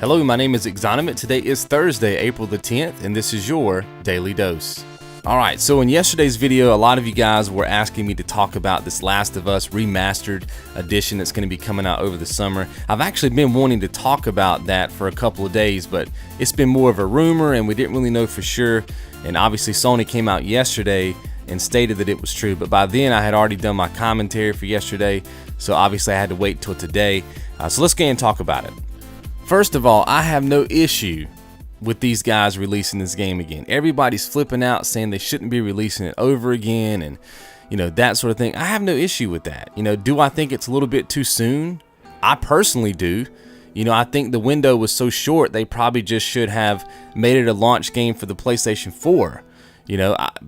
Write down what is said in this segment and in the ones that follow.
Hello, my name is XONEVANT. Today is Thursday, April the 10th, and this is your Daily Dose. Alright, so in yesterday's video, a lot of you guys were asking me to talk about this Last of Us Remastered edition that's going to be coming out over the summer. I've actually been wanting to talk about that for a couple of days, but it's been more of a rumor and we didn't really know for sure. And obviously Sony came out yesterday and stated that it was true, but by then I had already done my commentary for yesterday, so obviously I had to wait till today. So let's go ahead and talk about it. First of all, I have no issue with these guys releasing this game again. Everybody's flipping out saying they shouldn't be releasing it over again and that sort of thing. I have no issue with that. Do I think it's a little bit too soon? I personally do. I think the window was so short they probably just should have made it a launch game for the PlayStation 4.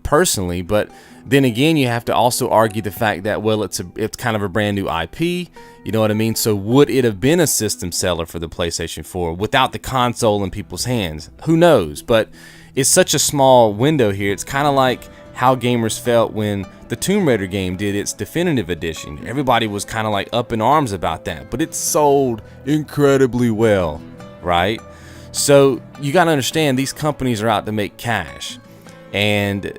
Personally, but then again, you have to also argue the fact that, well, it's kind of a brand new IP, you know what I mean? So would it have been a system seller for the PlayStation 4 without the console in people's hands? Who knows? But it's such a small window here. It's kind of like how gamers felt when the Tomb Raider game did its definitive edition. Everybody was kind of like up in arms about that, but it sold incredibly well, right? So you got to understand, these companies are out to make cash. And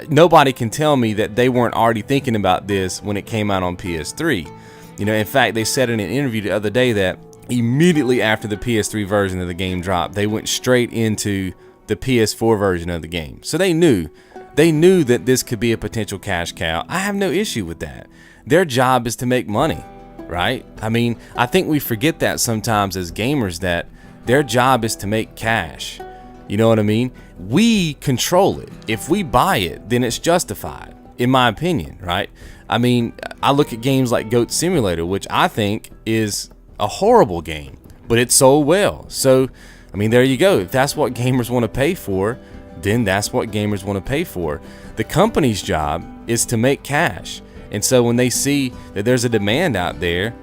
nobody can tell me that they weren't already thinking about this when it came out on PS3. In fact, they said in an interview the other day that immediately after the PS3 version of the game dropped, they went straight into the PS4 version of the game. So they knew that this could be a potential cash cow. I have no issue with that. Their job is to make money, right? I think we forget that sometimes as gamers, that their job is to make cash. You know what I mean? We control it. If we buy it, then it's justified, in my opinion, right? I look at games like Goat Simulator, which I think is a horrible game, but it sold well. So, there you go. If that's what gamers want to pay for, then that's what gamers want to pay for. The company's job is to make cash. And so when they see that there's a demand out there,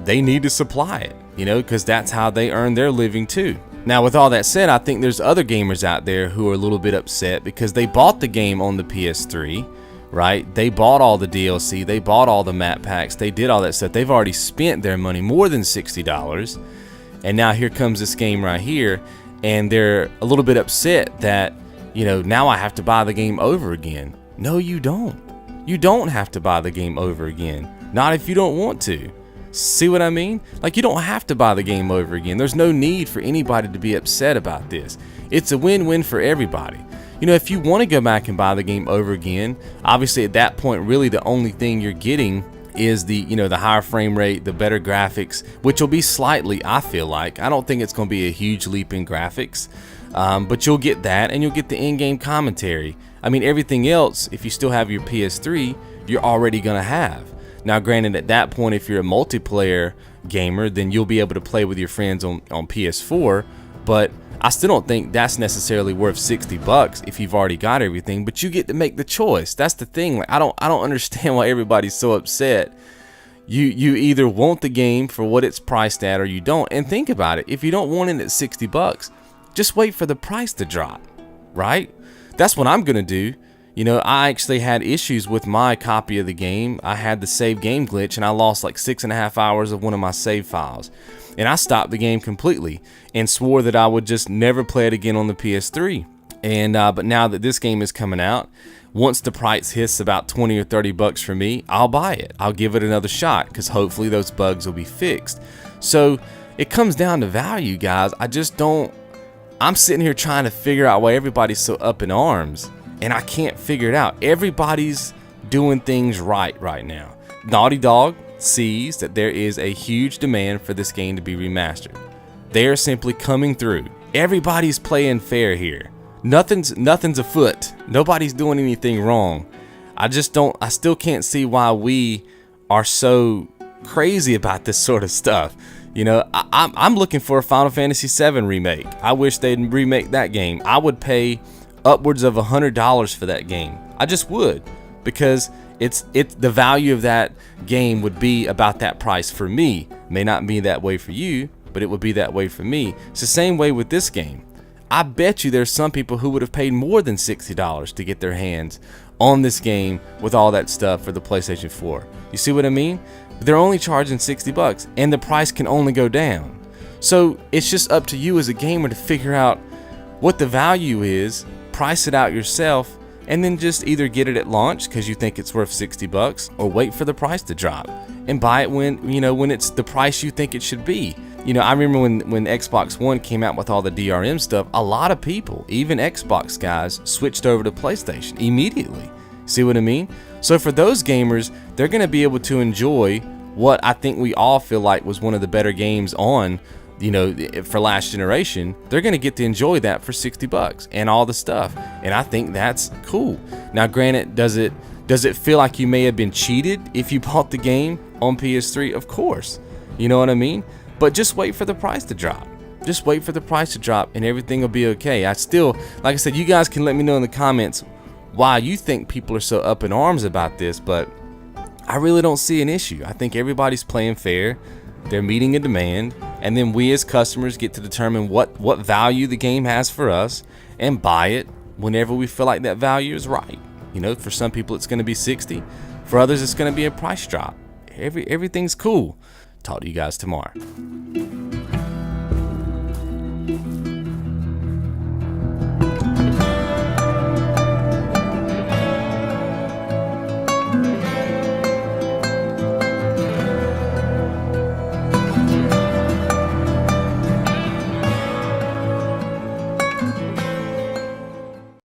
they need to supply it, because that's how they earn their living too. Now, with all that said, I think there's other gamers out there who are a little bit upset because they bought the game on the PS3, right? They bought all the DLC, they bought all the map packs, they did all that stuff. They've already spent their money, more than $60. And now here comes this game right here, and they're a little bit upset that, now I have to buy the game over again. No, you don't. You don't have to buy the game over again. Not if you don't want to. See what I mean? You don't have to buy the game over again. There's no need for anybody to be upset about this. It's a win-win for everybody. If you want to go back and buy the game over again, obviously at that point, really the only thing you're getting is the higher frame rate, the better graphics, which will be slightly, I feel like. I don't think it's going to be a huge leap in graphics, but you'll get that, and you'll get the in-game commentary. Everything else, if you still have your PS3, you're already going to have. Now, granted, at that point, if you're a multiplayer gamer, then you'll be able to play with your friends on PS4, but I still don't think that's necessarily worth $60 if you've already got everything, but you get to make the choice. That's the thing. I don't understand why everybody's so upset. You either want the game for what it's priced at or you don't. And think about it. If you don't want it at $60, just wait for the price to drop, right? That's what I'm going to do. I actually had issues with my copy of the game. I had the save game glitch and I lost like 6.5 hours of one of my save files. And I stopped the game completely and swore that I would just never play it again on the PS3. And but now that this game is coming out, once the price hits about 20 or 30 bucks for me, I'll buy it. I'll give it another shot because hopefully those bugs will be fixed. So it comes down to value, guys. I'm sitting here trying to figure out why everybody's so up in arms. And I can't figure it out. Everybody's doing things right now. Naughty Dog sees that there is a huge demand for this game to be remastered. They're simply coming through. Everybody's playing fair here. Nothing's afoot. Nobody's doing anything wrong. I still can't see why we are so crazy about this sort of stuff. I'm looking for a Final Fantasy VII remake. I wish they'd remake that game. I would pay upwards of $100 for that game. I just would, because it's the value of that game would be about that price for me. May not be that way for you, but it would be that way for me. It's the same way with this game. I bet you there's some people who would have paid more than $60 to get their hands on this game with all that stuff for the PlayStation 4. You see what I mean? They're only charging $60 and the price can only go down. So it's just up to you as a gamer to figure out what the value is, price it out yourself, and then just either get it at launch because you think it's worth 60 bucks, or wait for the price to drop and buy it when, you know, when it's the price you think it should be. You know, I remember when Xbox One came out with all the DRM stuff, a lot of people, even Xbox guys, switched over to PlayStation immediately. See what I mean? So for those gamers, they're going to be able to enjoy what I think we all feel like was one of the better games on, you know, for last generation. They're going to get to enjoy that for 60 bucks and all the stuff. And I think that's cool. Now, granted, does it feel like you may have been cheated if you bought the game on PS3? Of course. You know what I mean? But just wait for the price to drop. Just wait for the price to drop and everything will be okay. I still, like I said, you guys can let me know in the comments why you think people are so up in arms about this, but I really don't see an issue. I think everybody's playing fair. They're meeting a demand, and then we as customers get to determine what value the game has for us and buy it whenever we feel like that value is right. You know, for some people it's going to be 60. For others it's going to be a price drop. Everything's cool. Talk to you guys tomorrow.